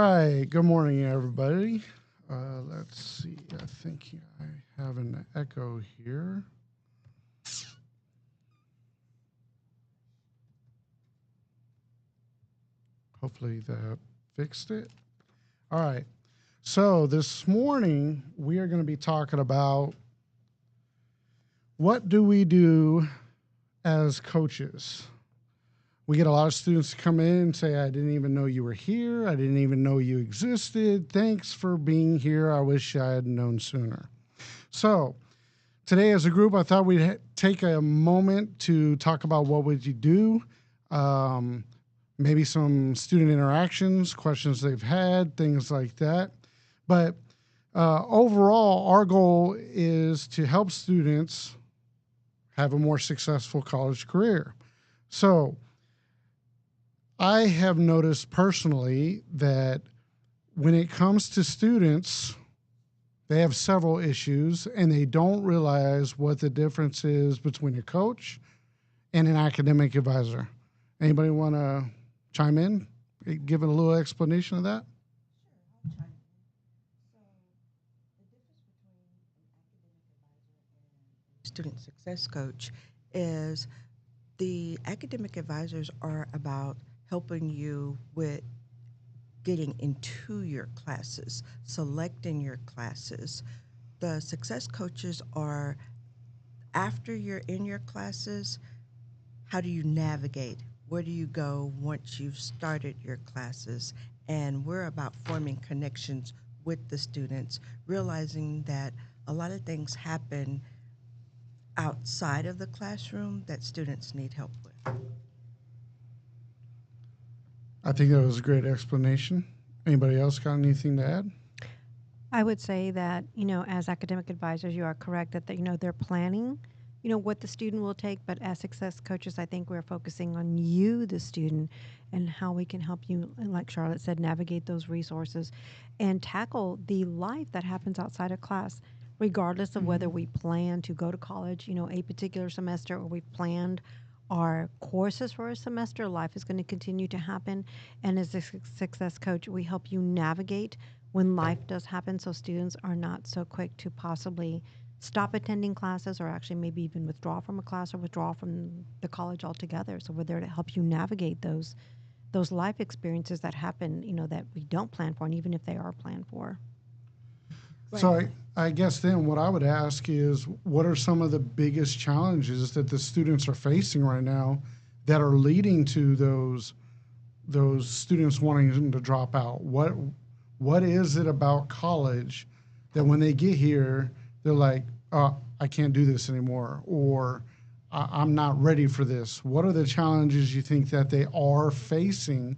right. Good morning, everybody. Let's see. I think I have an echo here. Hopefully that fixed it. All right. So this morning we are going to be talking about what do we do as coaches. We get a lot of students to come in and say, I didn't even know you were here. I didn't even know you existed. Thanks for being here. I wish I had known sooner. So today as a group, I thought we'd take a moment to talk about what would you do, um, maybe some student interactions, questions they've had, things like that. But overall, our goal is to help students have a more successful college career. So I have noticed personally that when it comes to students, they have several issues and they don't realize what the difference is between a coach and an academic advisor. Anybody want to chime in? Give it a little explanation of that? Student success coach is the academic advisors are about helping you with getting into your classes, selecting your classes. The success coaches are after you're in your classes, how do you navigate? Where do you go once you've started your classes? And we're about forming connections with the students, realizing that a lot of things happen outside of the classroom that students need help with. I think that was a great explanation. Anybody else got anything to add? I would say that, as academic advisors, you are correct that, they're planning, what the student will take. But as success coaches, I think we're focusing on you, the student, and how we can help you, and like Charlotte said, navigate those resources and tackle the life that happens outside of class, regardless of whether Mm-hmm. we plan to go to college, a particular semester, or we've planned our courses for a semester. Life is going to continue to happen. And as a success coach, we help you navigate when life does happen so students are not so quick to possibly stop attending classes or actually maybe even withdraw from a class or withdraw from the college altogether. So we're there to help you navigate those life experiences that happen, that we don't plan for, and even if they are planned for. So Right. I guess then what I would ask is what are some of the biggest challenges that the students are facing right now that are leading to those students wanting them to drop out? What is it about college that when they get here, they're like, oh, I can't do this anymore, or I'm not ready for this? What are the challenges you think that they are facing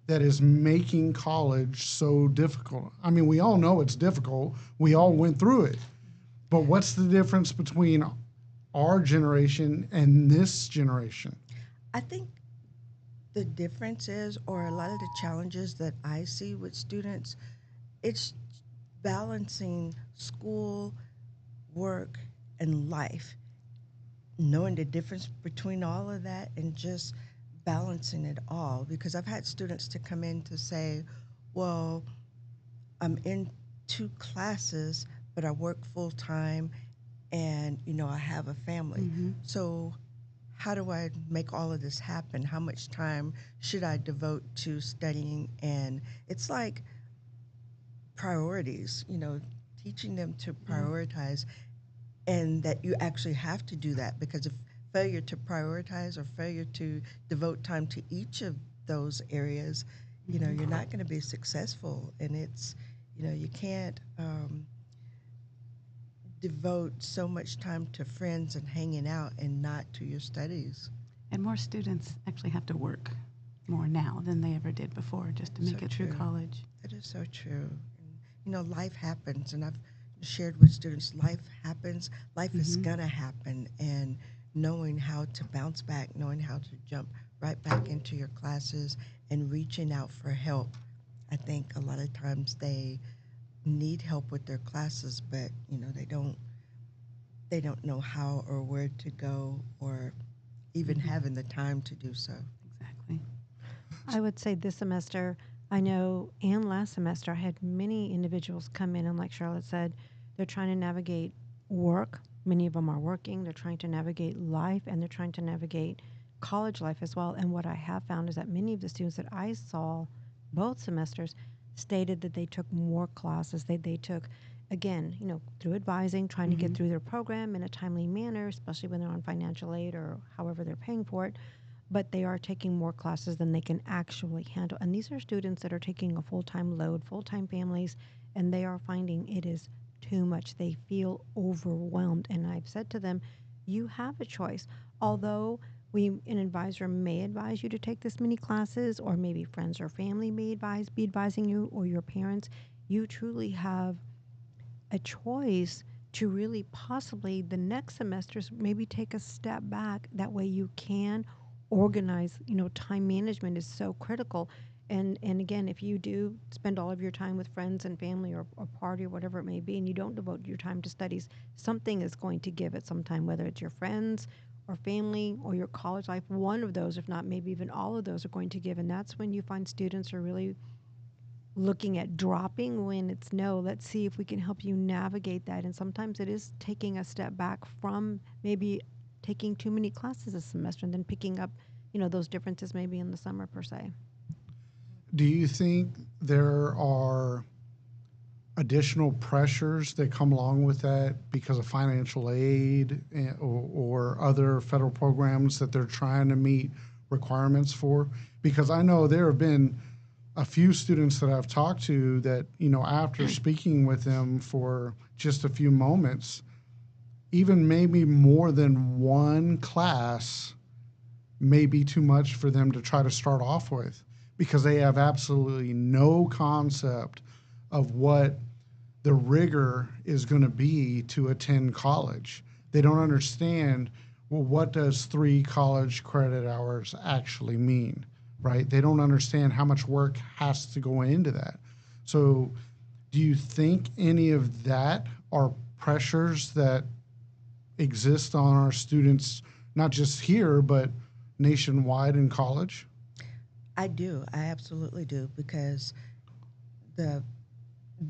that is making college so difficult? I mean, we all know it's difficult. We all Mm-hmm. went through it. But what's the difference between our generation and this generation? I think the difference is, or a lot of the challenges that I see with students, it's balancing school, work, and life, knowing the difference between all of that and just balancing it all. Because I've had students to come in to say, well, I'm in two classes, but I work full time and, I have a family. Hmm. So, how do I make all of this happen? How much time should I devote to studying? And it's like priorities, teaching them to Yeah. prioritize and that you actually have to do that because if failure to prioritize or failure to devote time to each of those areas, Hmm. you're not going to be successful. And it's, you can't devote so much time to friends and hanging out and not to your studies. And more students actually have to work more now than they ever did before just to So make it through true. college. That is so true. And, life happens, and I've shared with students life happens, life is Hmm. going to happen. And knowing how to bounce back, knowing how to jump right back into your classes and reaching out for help. I think a lot of times they need help with their classes, but they don't know how or where to go or even Hmm. having the time to do so. Exactly. I would say this semester, I know, and last semester, I had many individuals come in, and like Charlotte said, they're trying to navigate work. Many of them are working, they're trying to navigate life, and they're trying to navigate college life as well. And what I have found is that many of the students that I saw both semesters stated that they took more classes. They took, again, through advising, trying to get Mhm. through their program in a timely manner, especially when they're on financial aid or however they're paying for it, but they are taking more classes than they can actually handle. And these are students that are taking a full time load, full time families, and they are finding it is too much. They feel overwhelmed. And I've said to them, you have a choice. Although an advisor may advise you to take this many classes, or maybe friends or family may be advising you, or your parents, you truly have a choice to really possibly the next semesters maybe take a step back. That way you can organize. Time management is so critical. And again, if you do spend all of your time with friends and family, or party or whatever it may be, and you don't devote your time to studies, something is going to give at some time, whether it's your friends or family or your college life. One of those, if not maybe even all of those, are going to give. And that's when you find students are really looking at dropping, when it's no, let's see if we can help you navigate that. And sometimes it is taking a step back from maybe taking too many classes a semester and then picking up, those differences maybe in the summer per se. Do you think there are additional pressures that come along with that because of financial aid or other federal programs that they're trying to meet requirements for? Because I know there have been a few students that I've talked to that, after speaking with them for just a few moments, even maybe more than one class may be too much for them to try to start off with because they have absolutely no concept of what the rigor is going to be to attend college. They don't understand, well, what does 3 college credit hours actually mean, right? They don't understand how much work has to go into that. So, do you think any of that are pressures that exist on our students, not just here, but nationwide in college? I do. I absolutely do because the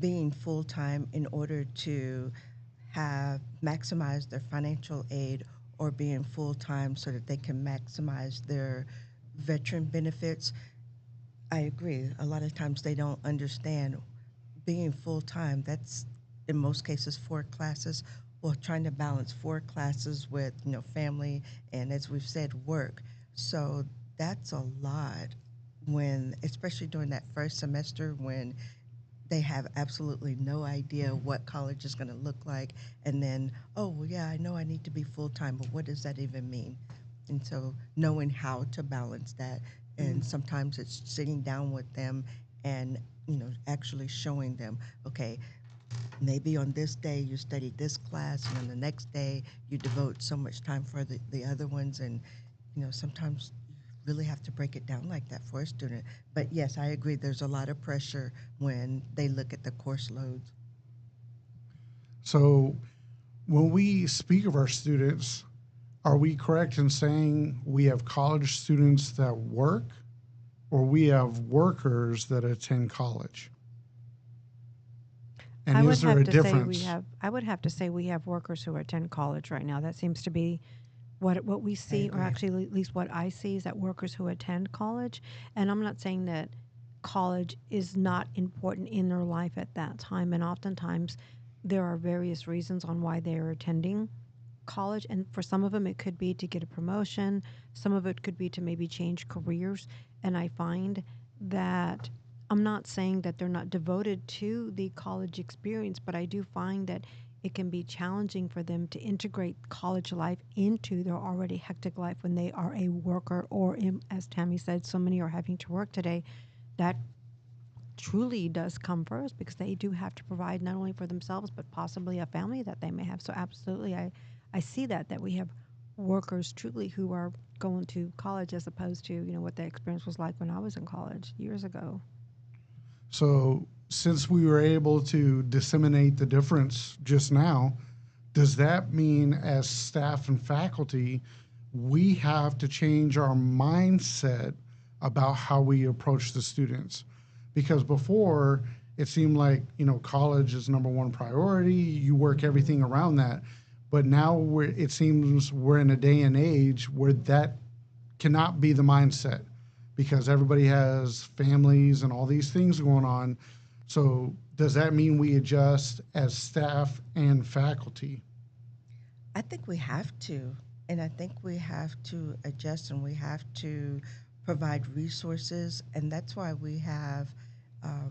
being full time in order to have maximize their financial aid, or being full time so that they can maximize their veteran benefits. I agree. A lot of times they don't understand being full time. That's in most cases 4 classes. Well, trying to balance 4 classes with family, and as we've said, work. So that's a lot when, especially during that first semester, when they have absolutely no idea what college is going to look like. And then, oh, well, yeah, I know I need to be full time, but what does that even mean? And so knowing how to balance that. And sometimes it's sitting down with them and, actually showing them, okay, maybe on this day you study this class, and on the next day you devote so much time for the other ones. And, sometimes you really have to break it down like that for a student. But yes, I agree, there's a lot of pressure when they look at the course loads. So, when we speak of our students, are we correct in saying we have college students that work, or we have workers that attend college? And I would is there have a to say we difference? have. I would have to say we have workers who attend college right now. That seems to be what we I see, or agree. actually at least what I see, is that workers who attend college. And I'm not saying that college is not important in their life at that time. And oftentimes there are various reasons on why they are attending college. And for some of them, it could be to get a promotion. Some of it could be to maybe change careers. And I find that I'm not saying that they're not devoted to the college experience, but I do find that it can be challenging for them to integrate college life into their already hectic life when they are a worker, or as Tammy said, so many are having to work today. That truly does come first, because they do have to provide not only for themselves but possibly a family that they may have. So absolutely, I see that we have workers truly who are going to college, as opposed to what the experience was like when I was in college years ago. So, since we were able to disseminate the difference just now, does that mean as staff and faculty, we have to change our mindset about how we approach the students? Because before it seemed like, college is number one priority. You work everything around that. But now it seems we're in a day and age where that cannot be the mindset because everybody has families and all these things going on. So does that mean we adjust as staff and faculty? I think we have to, and I think we have to adjust and we have to provide resources, and that's why we have.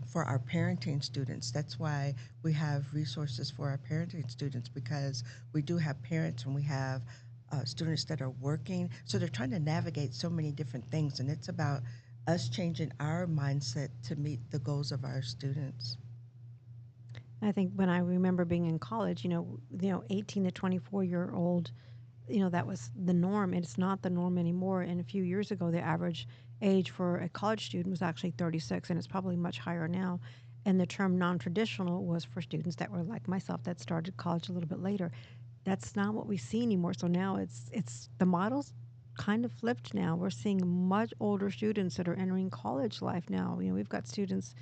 For our parenting students, that's why we have resources for our parenting students because we do have parents and we have students that are working. So they're trying to navigate so many different things, and it's about us changing our mindset to meet the goals of our students. I think when I remember being in college, 18 to 24-year-old, that was the norm. It's not the norm anymore. And a few years ago, the average age for a college student was actually 36, and it's probably much higher now. And the term non-traditional was for students that were like myself that started college a little bit later. That's not what we see anymore. So now it's the model's kind of flipped now. We're seeing much older students that are entering college life now. We've got students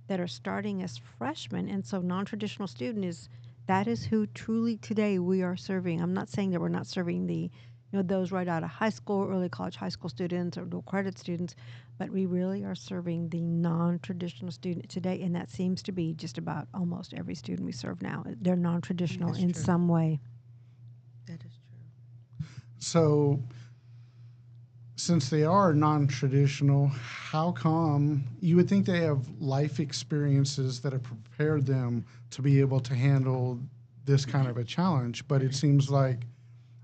that are starting as freshmen, and so non-traditional student is that is who truly today we are serving. I'm not saying that we're not serving the those right out of high school, early college, high school students or dual credit students, but we really are serving the non-traditional student today, and that seems to be just about almost every student we serve now. They're non-traditional That's in true. some way. That is true. So since they are non-traditional, how come you would think they have life experiences that have prepared them to be able to handle this kind of a challenge? But it seems like,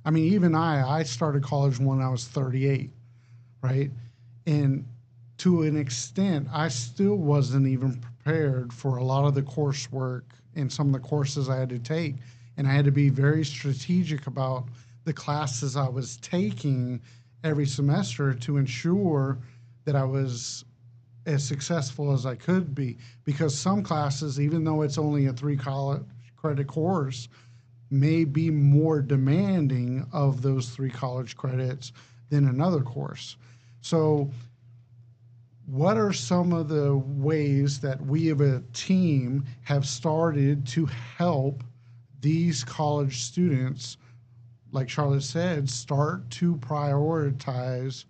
I mean, even I started college when I was 38, right? And to an extent, I still wasn't even prepared for a lot of the coursework and some of the courses I had to take. And I had to be very strategic about the classes I was taking every semester to ensure that I was as successful as I could be. Because some classes, even though it's only a 3 college credit course, may be more demanding of those 3 college credits than another course. So, what are some of the ways that we as a team have started to help these college students, like Charlotte said, start to prioritize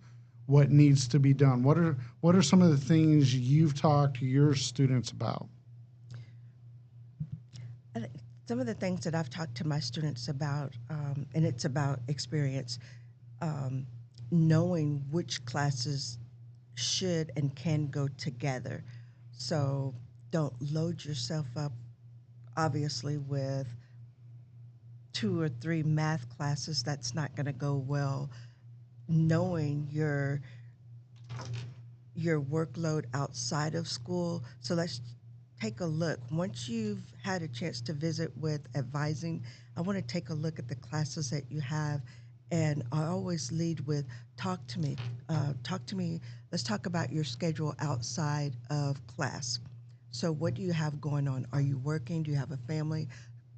what needs to be done? What are some of the things you've talked to your students about? I think some of the things that I've talked to my students about, and it's about experience, um, knowing which classes should and can go together. So don't load yourself up, obviously, with 2 or 3 math classes. That's not going to go well. Knowing your workload outside of school. So let's take a look. Once you've had a chance to visit with advising, I want to take a look at the classes that you have. And I always lead with talk to me. Talk to me. Let's talk about your schedule outside of class. So, what do you have going on? Are you working? Do you have a family?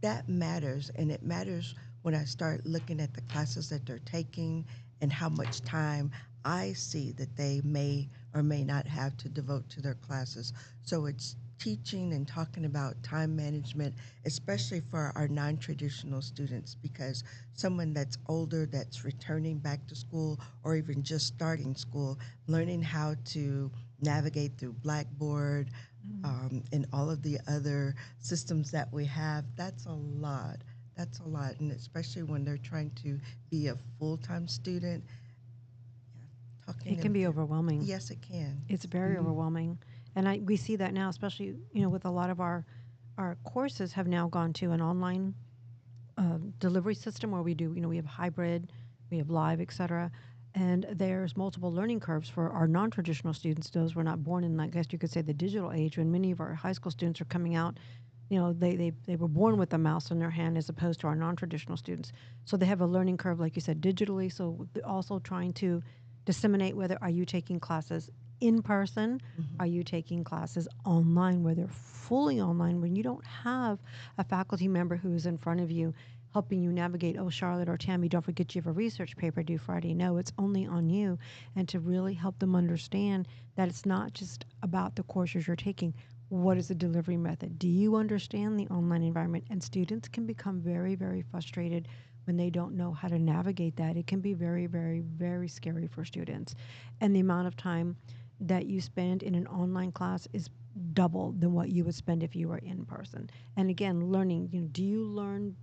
That matters. And it matters when I start looking at the classes that they're taking and how much time I see that they may or may not have to devote to their classes. So it's teaching and talking about time management, especially for our non traditional students, because someone that's older, that's returning back to school, or even just starting school, learning how to navigate through Blackboard and all of the other systems that we have, that's a lot. That's a lot. And especially when they're trying to be a full time student, talking It can them be through. overwhelming. Yes, it can. It's very overwhelming, and we see that now, especially with a lot of our courses have now gone to an online delivery system where we do we have hybrid, we have live, etc. And there's multiple learning curves for our non-traditional students. Those were not born in, I guess you could say, the digital age. When many of our high school students are coming out, they were born with a mouse in their hand as opposed to our non-traditional students. So they have a learning curve, like you said, digitally. So also trying to disseminate whether are you taking classes in person, are you taking classes online, where they're fully online when you don't have a faculty member who is in front of you helping you navigate, oh, Charlotte or Tammy, don't forget you have a research paper due Friday. No, it's only on you. And to really help them understand that it's not just about the courses you're taking. What is the delivery method? Do you understand the online environment? And students can become very, very frustrated when they don't know how to navigate that. It can be very, very, very scary for students. And the amount of time that you spend in an online class is double than what you would spend if you were in person. And again, learning, do you learn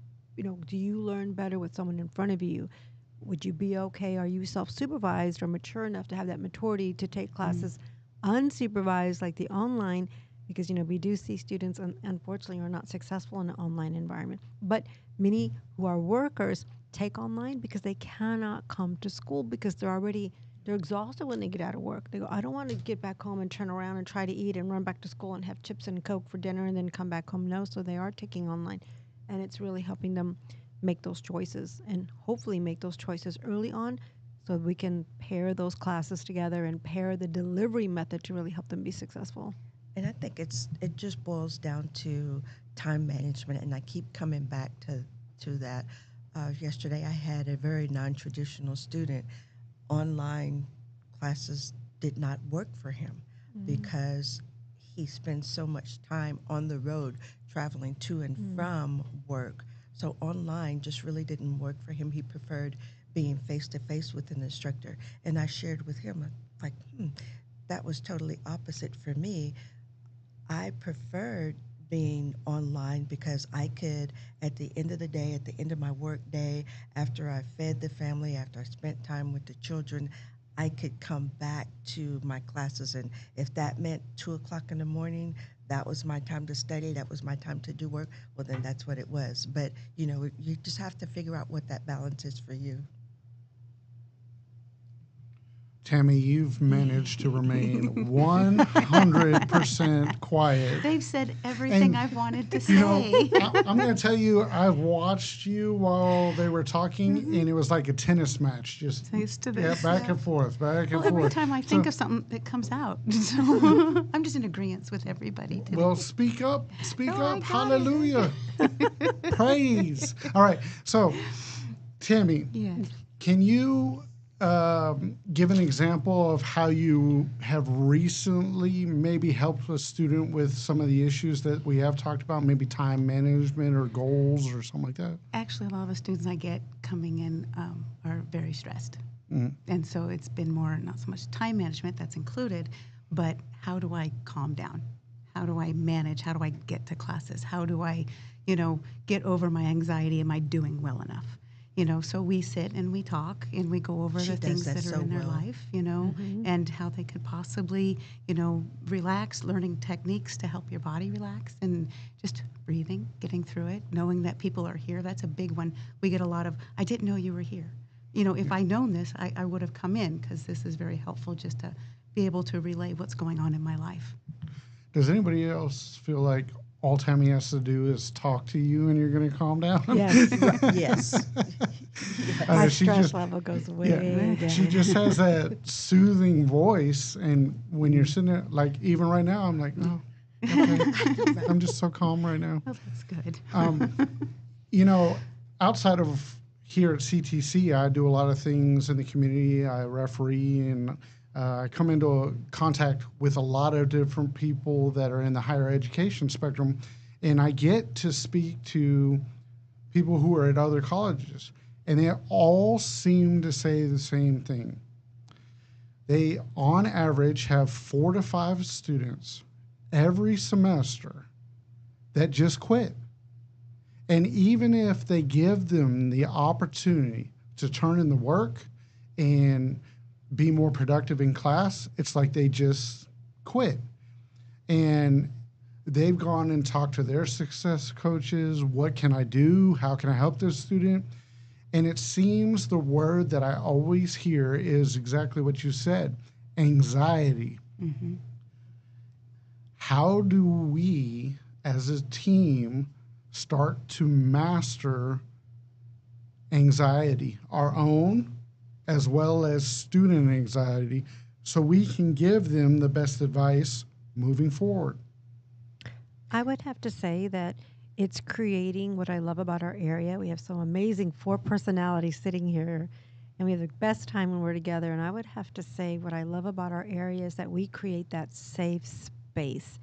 better with someone in front of you? Would you be okay? Are you self-supervised or mature enough to have that maturity to take classes unsupervised like the online? Because we do see students unfortunately are not successful in an online environment. But many who are workers take online because they cannot come to school because they're exhausted when they get out of work. They go, I don't want to get back home and turn around and try to eat and run back to school and have chips and Coke for dinner and then come back home. No, so they are taking online. And it's really helping them make those choices and hopefully make those choices early on so we can pair those classes together and pair the delivery method to really help them be successful. And I think it just boils down to time management, and I keep coming back to that. Yesterday, I had a very non-traditional student. Online classes did not work for him because he spends so much time on the road traveling to and from work. So online just really didn't work for him. He preferred being face to face with an instructor. And I shared with him, like, that was totally opposite for me. I preferred being online because I could, at the end of the day, at the end of my work day, after I fed the family, after I spent time with the children, I could come back to my classes. And if that meant 2 o'clock in the morning, that was my time to study, that was my time to do work, well, then that's what it was. But, you just have to figure out what that balance is for you. Tammy, you've managed to remain 100% quiet. They've said everything And, I've wanted to say. I'm going to tell you, I've watched you while they were talking, and it was like a tennis match. Just Thanks to yeah, this. back and forth, back and Well, every forth. time I think of something, it comes out. So I'm just in agreement with everybody today. Well, speak up. Speak Oh, I up. got Hallelujah. Praise. All right. So, Tammy, Yes. can you give an example of how you have recently maybe helped a student with some of the issues that we have talked about, maybe time management or goals or something like that? Actually, a lot of the students I get coming in are very stressed. And so it's been more, not so much time management, that's included, but how do I calm down? How do I manage? How do I get to classes? How do I, get over my anxiety? Am I doing well enough? So we sit and we talk and we go over She the does things that that are so in their well. life, and how they could possibly, relax, learning techniques to help your body relax and just breathing, getting through it, knowing that people are here. That's a big one. We get a lot of, I didn't know you were here. If I'd known this, I would have come in because this is very helpful just to be able to relay what's going on in my life. Does anybody else feel like all Tammy has to do is talk to you and you're going to calm down? Yes. Yes. My she stress just- level goes way down. She just has that soothing voice, and when you're sitting there, like even right now, I'm like, oh, okay. I'm just so calm right now. Oh, that's good. Outside of here at CTC, I do a lot of things in the community. I referee, and I come into contact with a lot of different people that are in the higher education spectrum, and I get to speak to people who are at other colleges, and they all seem to say the same thing. They, on average, have 4 to 5 students every semester that just quit. And even if they give them the opportunity to turn in the work and be more productive in class, it's like they just quit. And they've gone and talked to their success coaches. What can I do? How can I help this student? And it seems the word that I always hear is exactly what you said, anxiety. Mm-hmm. How do we, as a team, start to master anxiety, our own as well as student anxiety, so we can give them the best advice moving forward? I would have to say that It's creating what I love about our area. We have some amazing 4 personalities sitting here, and we have the best time when we're together. And I would have to say, what I love about our area is that we create that safe space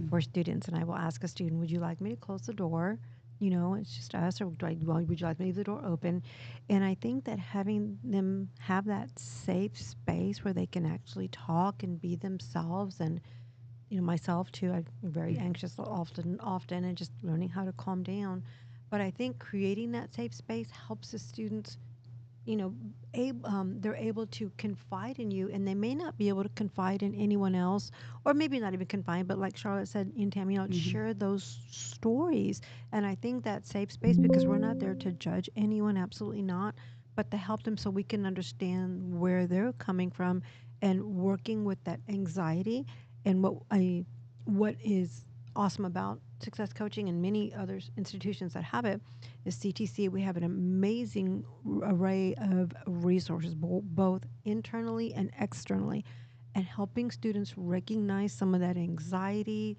for students. And I will ask a student, would you like me to close the door? You know, it's just us, or would you like me to leave the door open? And I think that having them have that safe space where they can actually talk and be themselves, and myself too. I'm very anxious often, and just learning how to calm down. But I think creating that safe space helps the students, they're able to confide in you, and they may not be able to confide in anyone else, or maybe not even confide, but like Charlotte said, in Tam, share those stories. And I think that safe space, because we're not there to judge anyone, absolutely not, but to help them so we can understand where they're coming from and working with that anxiety. And what is awesome about success coaching and many other institutions that have it is CTC. We have an amazing array of resources, both internally and externally, and helping students recognize some of that anxiety,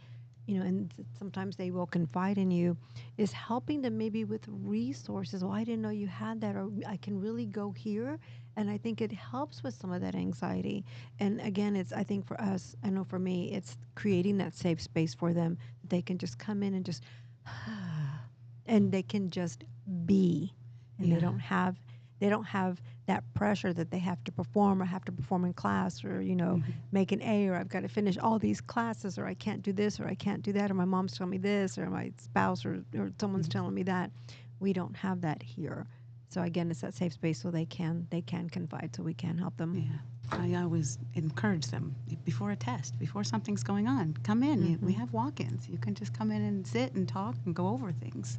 and sometimes they will confide in you, is helping them maybe with resources. Well, I didn't know you had that, or I can really go here. And I think it helps with some of that anxiety. And again, I think for us, I know for me, it's creating that safe space for them that they can just come in and just, and they can just be. And they don't have that pressure that they have to perform, or have to perform in class, or make an A, or I've got to finish all these classes, or I can't do this, or I can't do that, or my mom's telling me this, or my spouse or someone's telling me that. We don't have that here. So again, it's that safe space so they can confide, so we can help them. Yeah. I always encourage them before a test, before something's going on, come in. We have walk-ins. You can just come in and sit and talk and go over things.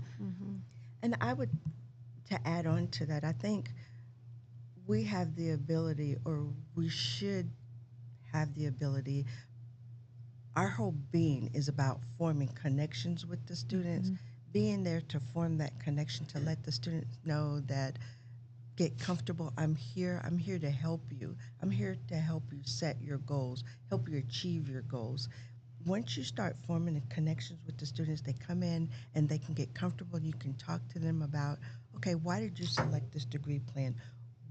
And I would, to add on to that, I think we have the ability, or we should have the ability. Our whole being is about forming connections with the students, being there to form that connection, to let the students know that, get comfortable. I'm here to help you. I'm here to help you set your goals, help you achieve your goals. Once you start forming the connections with the students, they come in and they can get comfortable. You can talk to them about, okay, why did you select this degree plan?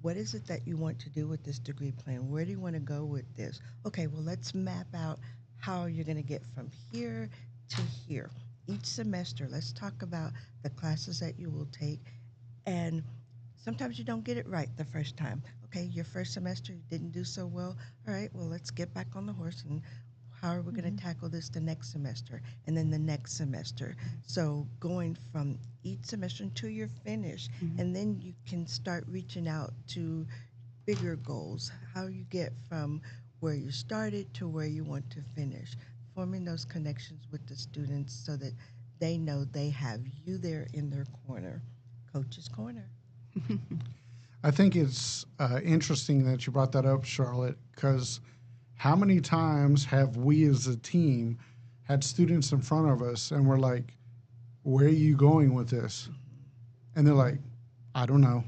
What is it that you want to do with this degree plan? Where do you want to go with this? Okay, well, let's map out how you're going to get from here to here. Each semester, let's talk about the classes that you will take. And sometimes you don't get it right the first time. Okay, your first semester you didn't do so well. All right, well, let's get back on the horse, and how are we going to tackle this the next semester, and then the next semester? So going from each semester until you're finished, and then you can start reaching out to bigger goals, how you get from where you started to where you want to finish, forming those connections with the students so that they know they have you there in their corner. Coach's Corner. I think it's interesting that you brought that up, Charlotte, because how many times have we as a team had students in front of us and we're like, where are you going with this? And they're like, I don't know.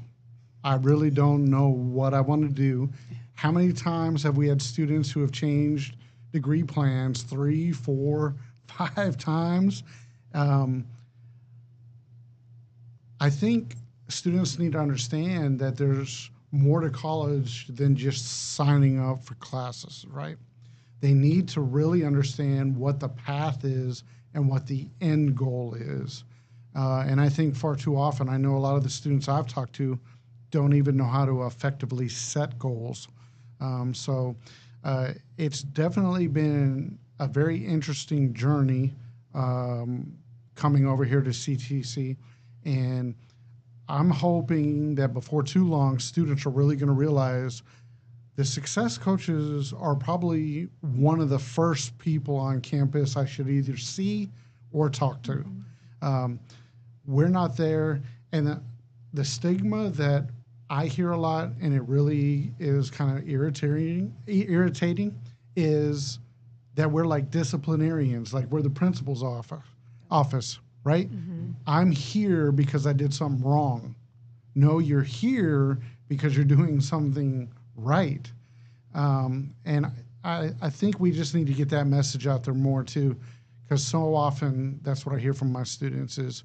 I really don't know what I want to do. How many times have we had students who have changed degree plans 3, 4, 5 times? I think students need to understand that there's more to college than just signing up for classes, right? They need to really understand what the path is and what the end goal is. And I think far too often, I know a lot of the students I've talked to don't even know how to effectively set goals. So it's definitely been a very interesting journey coming over here to CTC. And I'm hoping that before too long, students are really going to realize the success coaches are probably one of the first people on campus I should either see or talk to. We're not there. And the stigma that I hear a lot, and it really is kind of irritating, is that we're like disciplinarians, like we're the principal's office, right? I'm here because I did something wrong. No, you're here because you're doing something right. And I think we just need to get that message out there more too, Because so often that's what I hear from my students is,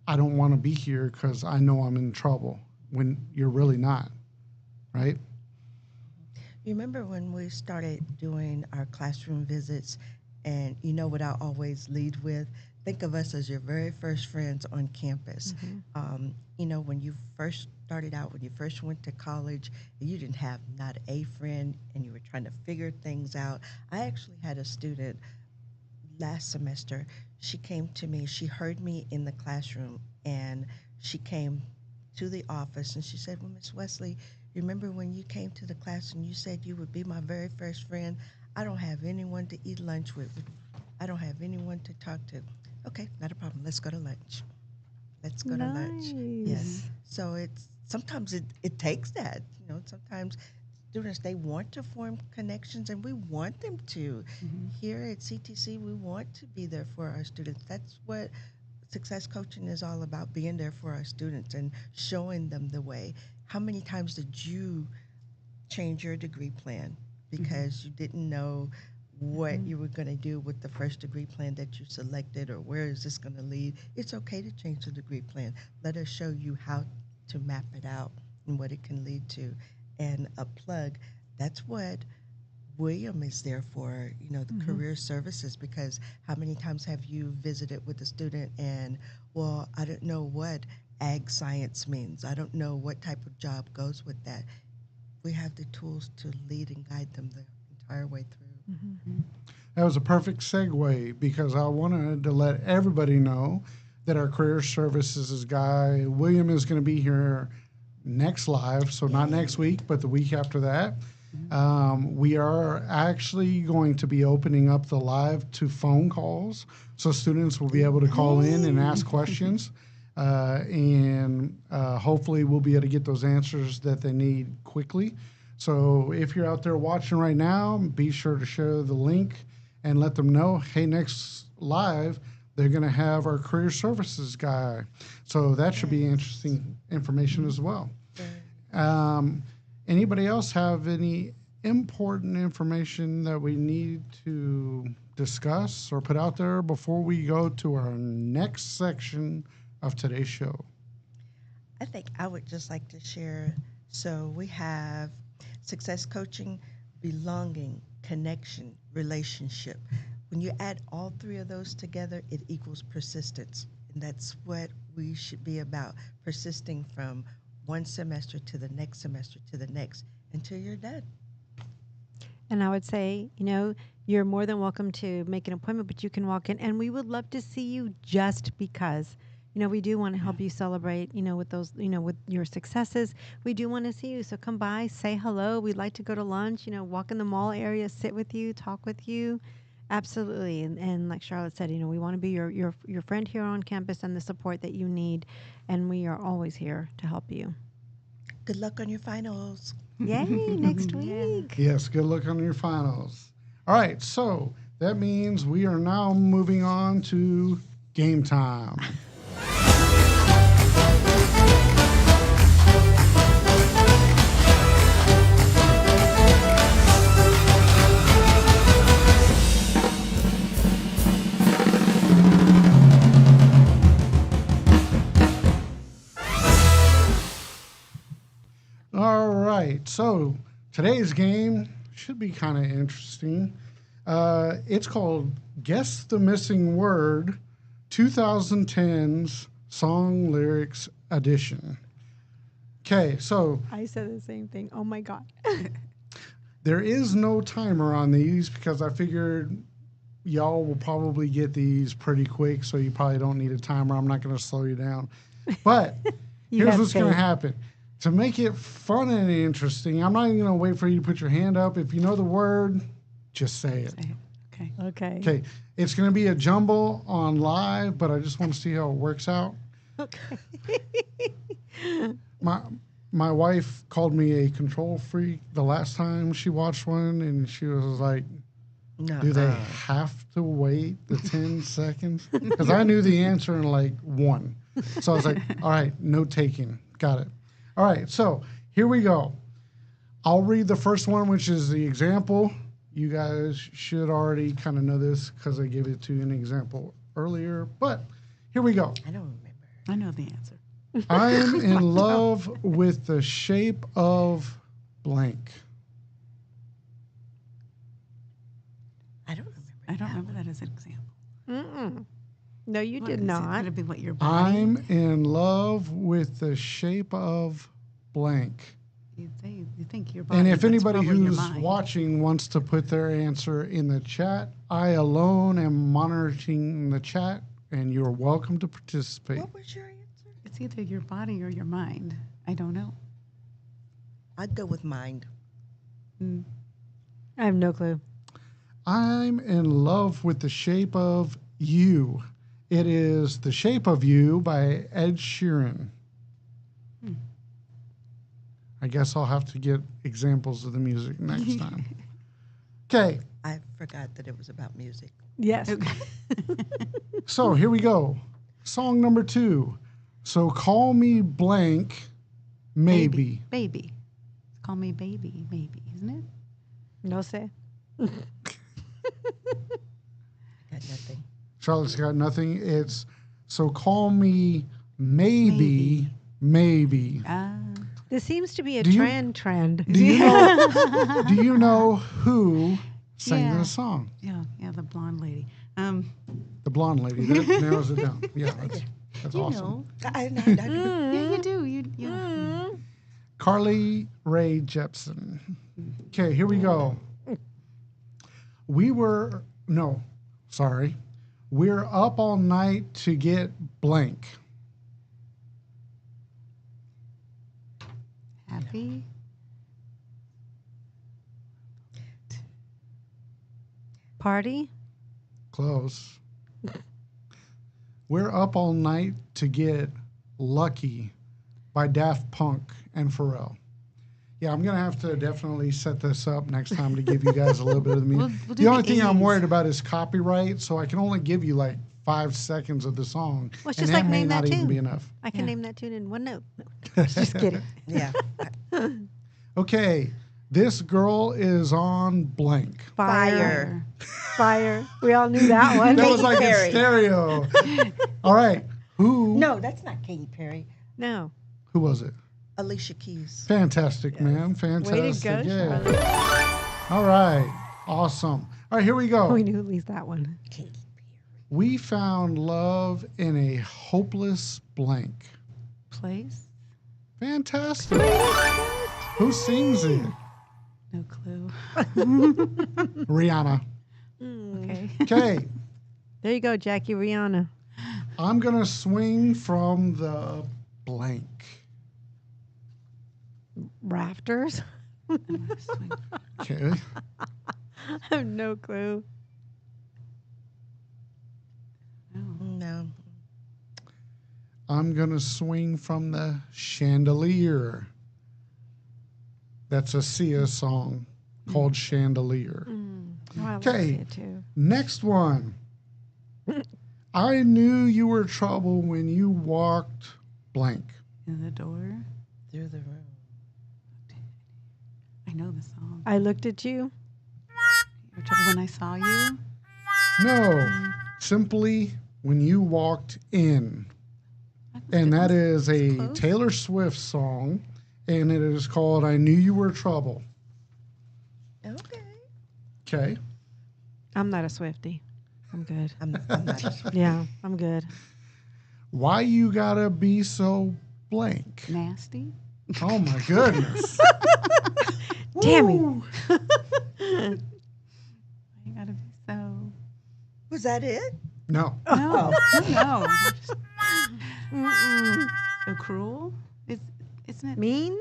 I don't want to be here because I know I'm in trouble, when you're really not, right? You remember when we started doing our classroom visits, and you know what I always lead with? Think of us as your very first friends on campus. You know, when you first started out, when you first went to college, and you didn't have not a friend, and you were trying to figure things out. I actually had a student last semester. She came to me, she heard me in the classroom, and she came to the office and she said, "Well, Miss Wesley, remember when you came to the class and you said you would be my very first friend? I don't have anyone to eat lunch with. I don't have anyone to talk to." Okay, not a problem. Let's go to lunch. Let's go to lunch. Yes. Nice. So it's sometimes it takes that. You know, sometimes students they want to form connections and we want them to. Here at CTC, we want to be there for our students. That's what success coaching is all about, being there for our students and showing them the way. How many times did you change your degree plan because you didn't know what you were going to do with the first degree plan that you selected, or where is this going to lead? It's okay to change the degree plan. Let us show you how to map it out and what it can lead to. And a plug, that's what William is there for, you know, the career services, because how many times have you visited with a student and, well, I don't know what ag science means. I don't know what type of job goes with that. We have the tools to lead and guide them the entire way through. That was a perfect segue because I wanted to let everybody know that our career services guy, William, is going to be here next live. So not next week, but the week after that. We are actually going to be opening up the live to phone calls. So students will be able to call in and ask questions. And hopefully we'll be able to get those answers that they need quickly. So if you're out there watching right now, be sure to share the link and let them know, hey, next live, they're going to have our career services guy. So that should be interesting information as well. Anybody else have any important information that we need to discuss or put out there before we go to our next section of today's show? I think I would just like to share. So we have success coaching, belonging, connection, relationship. When you add all three of those together, it equals persistence. And that's what we should be about, persisting from one semester to the next semester to the next until you're done. And I would say, you know, you're more than welcome to make an appointment, but you can walk in, and we would love to see you just because. You know, we do want to help you celebrate, you know, with those, you know, with your successes. We do want to see you. So come by, say hello. We'd like to go to lunch, you know, walk in the mall area, sit with you, talk with you. Absolutely. And like Charlotte said, you know, we want to be your friend here on campus and the support that you need. And we are always here to help you. Good luck on your finals. Yay, next week. Yes, good luck on your finals. All right, so that means we are now moving on to game time. All right, so today's game should be kind of interesting. It's called Guess the Missing Word 2010's Song Lyrics Edition. Okay, so I said the same thing. Oh my God. there is no timer on these because I figured y'all will probably get these pretty quick, so you probably don't need a timer. I'm not going to slow you down. But here's have what's going to faith. happen. To make it fun and interesting, I'm not even going to wait for you to put your hand up. If you know the word, just say it. Okay. Okay. Okay, it's going to be a jumble on live, but I just want to see how it works out. Okay. My wife called me a control freak the last time she watched one, and she was like, No. do they have to wait the 10 seconds? Because I knew the answer in like one. So I was like, all right, note taking. Got it. All right, so here we go. I'll read the first one, which is the example. You guys should already kind of know this because I gave it to you an example earlier. But here we go. I don't remember. I know the answer. I am in love with the shape of blank. I don't remember. I don't remember that as an example. Mm-mm. No, you What did is it? not. Could it be what your body? I'm in love with the shape of blank. You think your body. And if but it's anybody probably your who's mind. watching wants to put their answer in the chat, I alone am monitoring the chat, and you're welcome to participate. What was your answer? It's either your body or your mind. I don't know. I'd go with mind. Mm. I have no clue. I'm in love with the shape of you. It is The Shape of You by Ed Sheeran. I guess I'll have to get examples of the music next time. Okay, I forgot that it was about music. Yes. so here we go. Song number 2. So call me blank, maybe. Baby. Call me baby, maybe, isn't it? No say. Got nothing. Charlotte's got nothing. It's so call me maybe. This seems to be a Do you- trend. Do you know who sang Yeah. this song? Yeah, the blonde lady. The blonde lady. That narrows it down. Yeah, that's You awesome. know. I Yeah, you do. You Carly Rae Jepsen. Okay, here we go. We're up all night to get blank. happy. Party? Close. We're up all night to get lucky by Daft Punk and Pharrell. Yeah, I'm going to have to definitely set this up next time to give you guys a little bit of the music. We'll do The only the thing I'm 80s. worried about is copyright, so I can only give you like 5 seconds of the song. Well, it's and just that like may name that not even tune. be enough. I can Yeah. name that tune in one note. No, just kidding. Yeah. Okay, this girl is on blank. Fire. Fire. We all knew that one. That was like Perry. in stereo. All right, who No, that's not Katy Perry. No. who was it? Alicia Keys. Fantastic, man. Way Fantastic. to go, Yeah. Charlotte. All right. Awesome. All right, here we go. We knew at least that one. Katy Perry. We found love in a hopeless blank. Place. Fantastic. Who sings it? No clue. Rihanna. Okay. Okay. There you go, Jackie Rihanna. I'm going to swing from the blank. Rafters? Okay. I have no clue. No. I'm going to swing from the chandelier. That's a Sia song called Chandelier. Oh, I love Okay. it too. Next one. I knew you were trouble when you walked blank. In the door. Through the room. I know the song. I looked at you. You're trouble when I saw you. No, simply when you walked in. And that is a close. Taylor Swift song, and it is called I Knew You Were Trouble. Okay. Okay. I'm not a Swiftie. I'm good. I'm not. Yeah, I'm good. Why you gotta be so blank? Nasty. Oh my goodness. Tammy. Woo. You gotta be so. Was that it? No. No. No. Mm-mm. So cruel. Isn't it? Mean?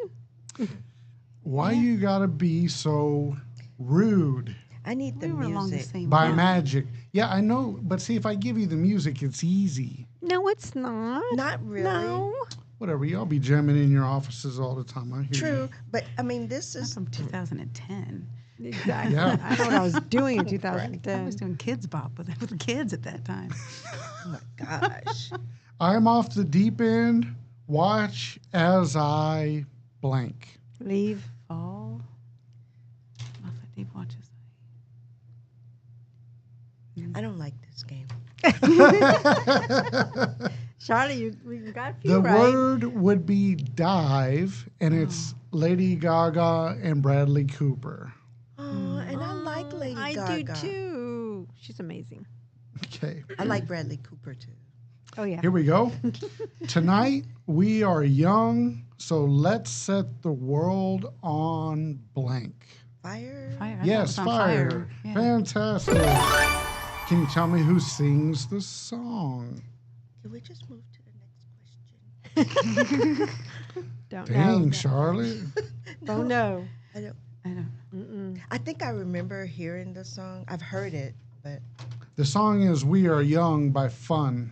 Why you gotta be so rude? I need the We were along the music. same. By line. Magic. Yeah, I know, but see, if I give you the music, it's easy. No, it's not. Not really. No. Whatever, y'all be jamming in your offices all the time. I hear True, but I mean, this That's is from 2010. Exactly. Yeah. I know what I was doing in I 2010. was doing Kids Bop with kids at that time. oh my gosh. you. I'm off the deep end. Watch as I blank. Leave. Fall. Off the deep watches. Charlie, we got a few The right. word would be dive, and it's Lady Gaga and Bradley Cooper. Oh, and I like Lady I Gaga. do too. She's amazing. Okay, I like Bradley Cooper too. Oh yeah. here we go. Tonight, we are young, so let's set the world on blank. Fire. Fire. I Yes, thought it was on fire. Yeah. Fantastic. Can you tell me who sings the song? Can we just move to the next question? Don't Dang, know. Charlotte. Don't know. I don't. I don't. Mm-mm. I think I remember hearing the song. I've heard it, but The song is We Are Young by Fun.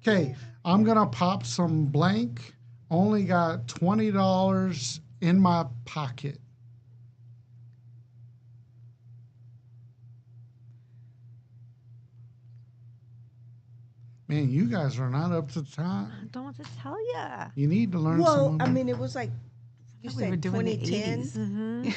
Okay, I'm going to pop some blank. Only got $20 in my pocket. Man, you guys are not up to time. I don't want to tell ya. You need to learn well, some. I mean, it was like you I thought we said were doing the 2010. 80s. Mm-hmm.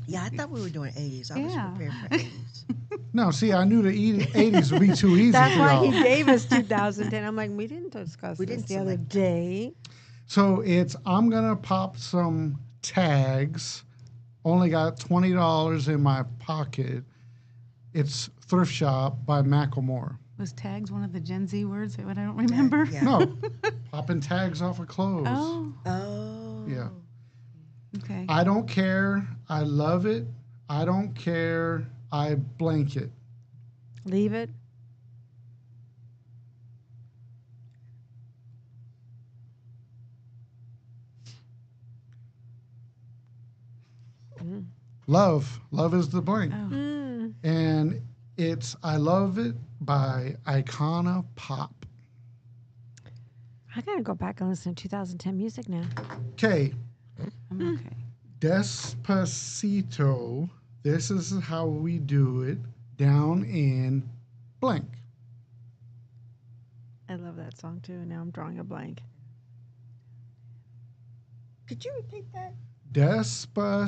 Yeah, I thought we were doing 80s. I was Yeah. prepared for 80s. No, see, I knew the 80s would be too easy That's for why y'all. he gave us 2010. I'm like, we didn't discuss We this didn't the other select day. So it's I'm gonna pop some tags. Only got $20 in my pocket. It's Thrift Shop by Macklemore. Was tags one of the Gen Z words that I don't remember? Yeah. No, popping tags off of clothes. Oh, Oh. Yeah. okay. I don't care. I love it. I don't care. I blank it. Leave it. Love. Love is the blank. Oh, Mm. And it's I Love It by Icona Pop. I gotta go back and listen to 2010 music now. Okay. I'm okay. Despacito. This is how we do it down in blank. I love that song too. Now I'm drawing a blank. Could you repeat that? Despacito.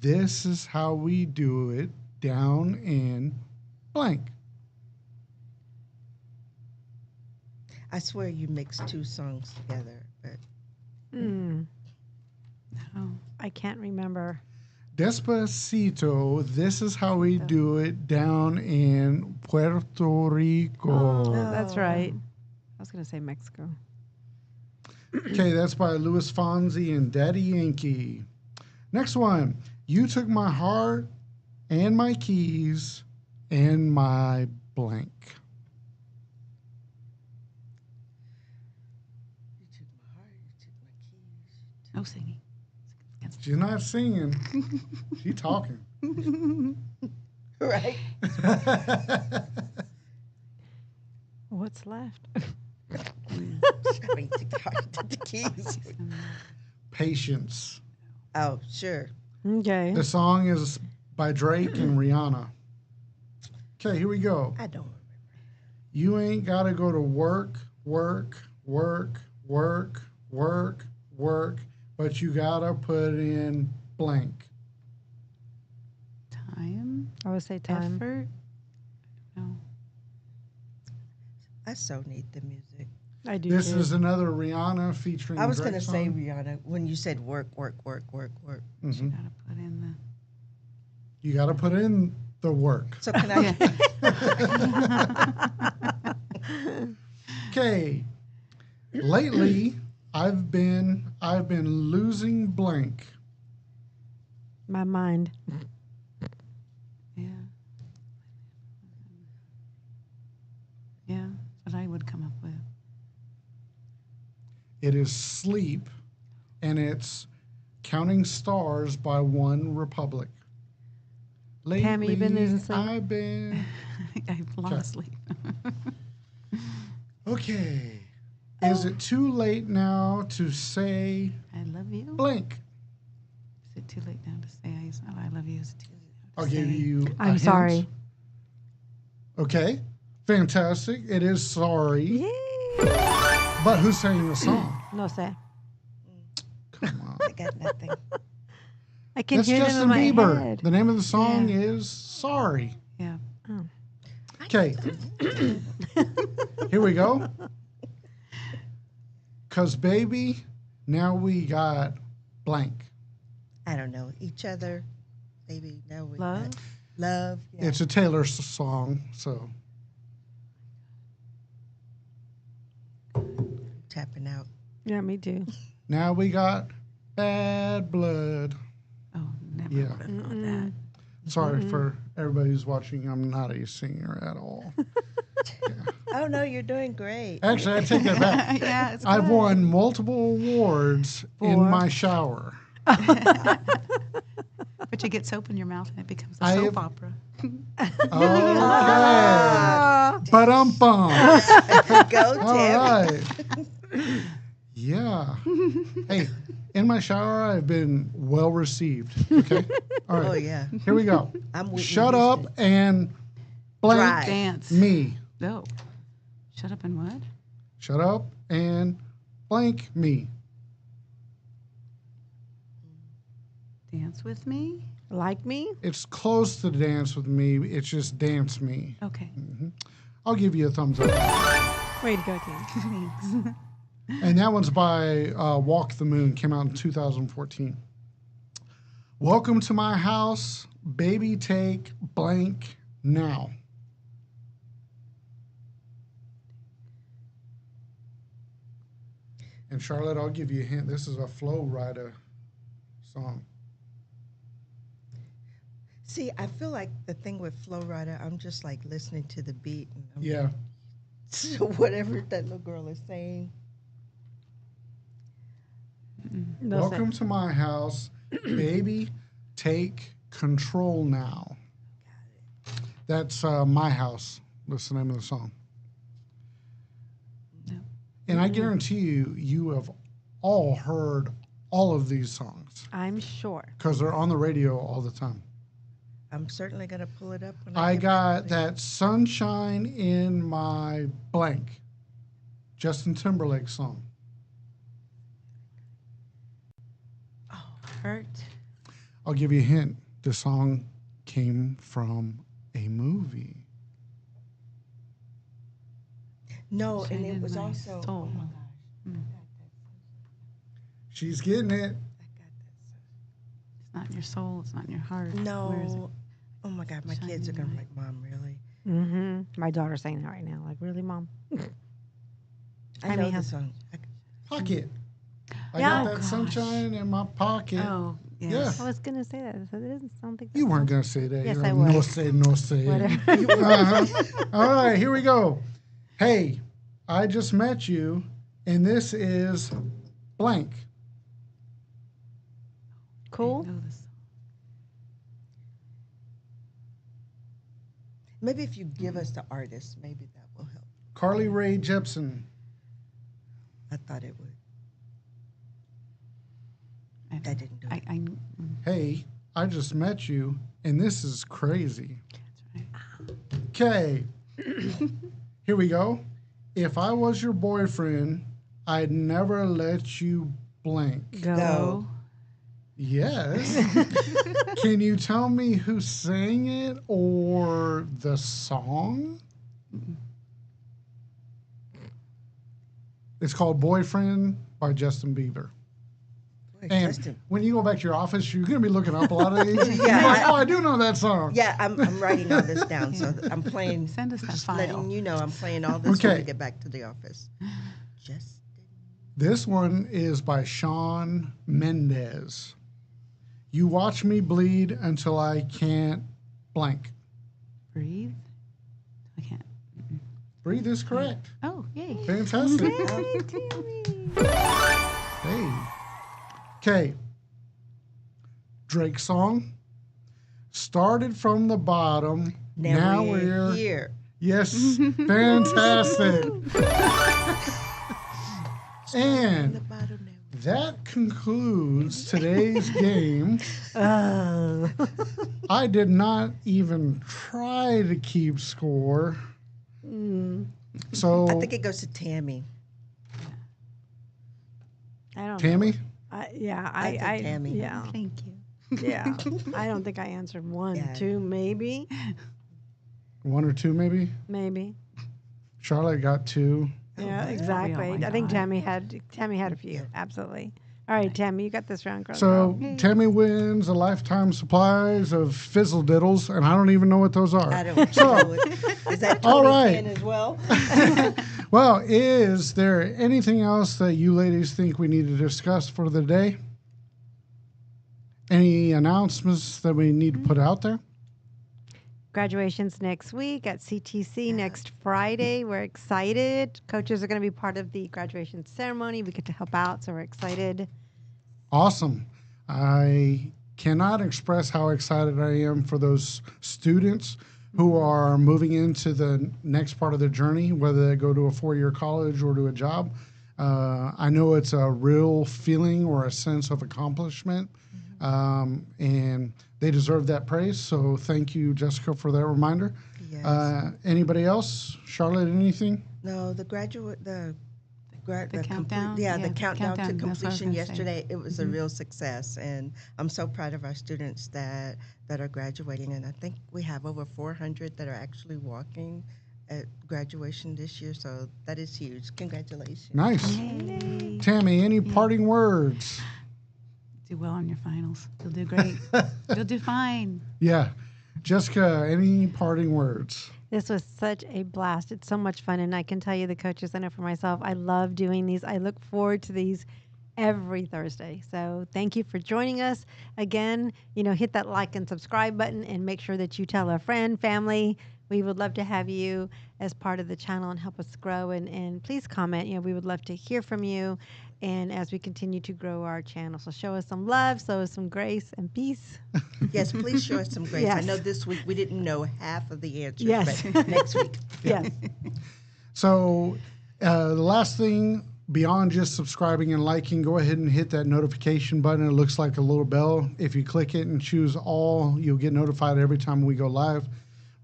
This is how we do it down in blank. I swear you mixed two songs together, but Mm. Oh, I can't remember. Despacito. This is how we do it down in Puerto Rico. Oh, that's Oh. right. I was gonna say Mexico. Okay, that's by Louis Fonsi and Daddy Yankee. Next one. You took my heart and my keys and my blank. you took my heart, you took my keys. no singing. She's not singing. She's talking. Right. What's left? I mean, took the heart, took the keys. Patience. Oh, sure. Okay. The song is by Drake and Rihanna. Okay, here we go. I don't remember. You ain't got to go to work, work, work, work, work, work, but you got to put in blank. Time, I would say time. effort. No. I so need the music. I do. This too. is another Rihanna featuring I was Drake going to say, song. Rihanna, when you said work, work, work, work, work. You Mhm. gotta put in You got to put in the work. So can I? Okay. Lately, I've been losing blank. My mind. yeah. Yeah, what I would come up with. It is Sleep, and it's Counting Stars by One Republic. Lately, Pam, you been losing sleep? I've been. I've fallen Okay. asleep. Okay. Is it too late now to say I love you. blank? Is it too late now to say I love you? Is it too late now I'll to give say you. a I'm hint. sorry. Okay. Fantastic. It is Sorry. Yay! But who's saying the song? No sé. Come on. I got nothing. I can That's hear it Justin in my Bieber. head. The name of the song Yeah. is Sorry. Yeah. Okay. Here we go. Cause baby, now we got blank. I don't know. Each other, maybe. No, we Love? got love. Yeah. It's a Taylor song, so Tapping out. Yeah, me too. now we got bad blood. Oh, never Yeah. would have thought that. Sorry for everybody who's watching. I'm not a singer at all. Oh no, you're doing great. Actually, I take that back. Yeah, it's I've good. won multiple awards in For? my shower. But you get soap in your mouth and it becomes a I soap have- opera. Okay. But bum. Go, All Tammy. right. Yeah. Hey, in my shower, I've been well received. Okay. All right. Oh yeah. Here we go. I'm Whitney Shut up Houston. and blank Drive. Dance. me. No. Shut up and what? Shut up and blank me. Dance with me? Like me? It's close to dance with me. It's just dance me. Okay. I'll give you a thumbs up. Way to go, Tim. Thanks. And that one's by Walk the Moon. Came out in 2014. Welcome to my house. Baby, take blank now. And Charlotte, I'll give you a hint. This is a Flow Rida song. See, I feel like the thing with Flow Rider, I'm just like listening to the beat and I'm Yeah. so whatever that little girl is saying. No, say- Welcome to my house. Baby, take control now. That's My House. That's the name of the song. No. And I guarantee you, you have all heard all of these songs I'm sure. because they're on the radio all the time. I'm certainly gonna pull it up when I get got back. that Sunshine in My Blank, Justin Timberlake song. Hurt. I'll give you a hint. The song came from a movie. No, and Shine it in was my also. soul. Oh my gosh. She's getting it. It's not in your soul. It's not in your heart. I got that. Where is it? No. Oh my God, my Shine kids are in gonna be my- like, Mom, really? Mm-hmm. My daughter's saying that right now. Like, really, Mom? I I know mean, the how- song. Pocket. I Yeah. got Oh, that gosh. sunshine in my pocket. Oh, yes. I was gonna say that. So it doesn't sound like You that weren't sounds- going to say that. Yes, You're I like, no was. say, no say. Whatever. Uh-huh. All right, here we go. Hey, I just met you, and this is blank. Cool. I know this. Maybe if you give us the artist, maybe that will help. Carly Rae Jepsen. I thought it would. I, That didn't do it. Hey, I just met you, and this is crazy. That's right. Okay, here we go. If I was your boyfriend, I'd never let you blank. Go. Yes. Can you tell me who sang it or the song? It's called Boyfriend by Justin Bieber. Boy, And Justin. when you go back to your office, you're going to be looking up a lot of these. Yeah, You're like, I- oh, I do know that song. Yeah, I'm writing all this down, so I'm playing. Send us that Just file. letting you know I'm playing all this when Okay. we get back to the office. Justin. This one is by Shawn Mendes. You watch me bleed until I can't blank. Breathe. I can't. Breathe is correct. Oh, yay. Fantastic. Hey, Tammy. Hey. Okay. Drake song. Started from the bottom. Now, we're here. Yes. Fantastic. From And the bottom now. that concludes today's game. Oh. I did not even try to keep score. So, I think it goes to Tammy. I don't know. Tammy, Yeah, I think Tammy. Yeah, Thank you. yeah. I don't think I answered one, Yeah. two, maybe. 1 or 2 maybe. Maybe. Charlotte got 2. Yeah, my. exactly. Oh my I think God. Tammy had a few. Absolutely. All right, Tammy, you got this round, girl. So Tammy wins a lifetime supplies of Fizzle Diddles, and I don't even know what those are. I don't So, know. Is that all Tony right. Finn as well? well, is there anything else that you ladies think we need to discuss for the day? Any announcements that we need to put out there? Graduation's next week at CTC next Friday. We're excited. Coaches are going to be part of the graduation ceremony. We get to help out, so we're excited. Awesome. I cannot express how excited I am for those students who are moving into the next part of their journey, whether they go to a 4-year college or to a job. I know it's a real feeling or a sense of accomplishment, and they deserve that praise. So thank you, Jessica, for that reminder. Yes. Anybody else? Charlotte, anything? No, the graduate, the countdown? yeah, Yeah, the countdown to countdown, that's what I was completion gonna say. yesterday. It was a real success, and I'm so proud of our students that are graduating. And I think we have over 400 that are actually walking at graduation this year. So that is huge. Congratulations. Nice. Yay. Tammy, any parting words? Do well on your finals. You'll do great. You'll do fine. Yeah. Jessica, any parting words? This was such a blast. It's so much fun, and I can tell you, the coaches, I know for myself, I love doing these. I look forward to these every Thursday. So thank you for joining us. Again, hit that like and subscribe button, and make sure that you tell a friend, family. We would love to have you as part of the channel and help us grow. And please comment. We would love to hear from you. And as we continue to grow our channel, so show us some love, show us some grace and peace. Yes, please show us some grace. I Yes. know this week we didn't know half of the answers, Yes. but next week. Yes. So, the last thing, beyond just subscribing and liking, go ahead and hit that notification button. It looks like a little bell. If you click it and choose all, you'll get notified every time we go live.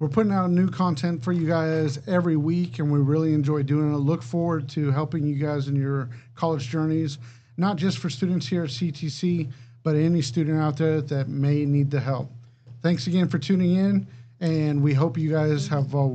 We're putting out new content for you guys every week, and we really enjoy doing it. Look forward to helping you guys in your college journeys, not just for students here at CTC, but any student out there that may need the help. Thanks again for tuning in, and we hope you guys have a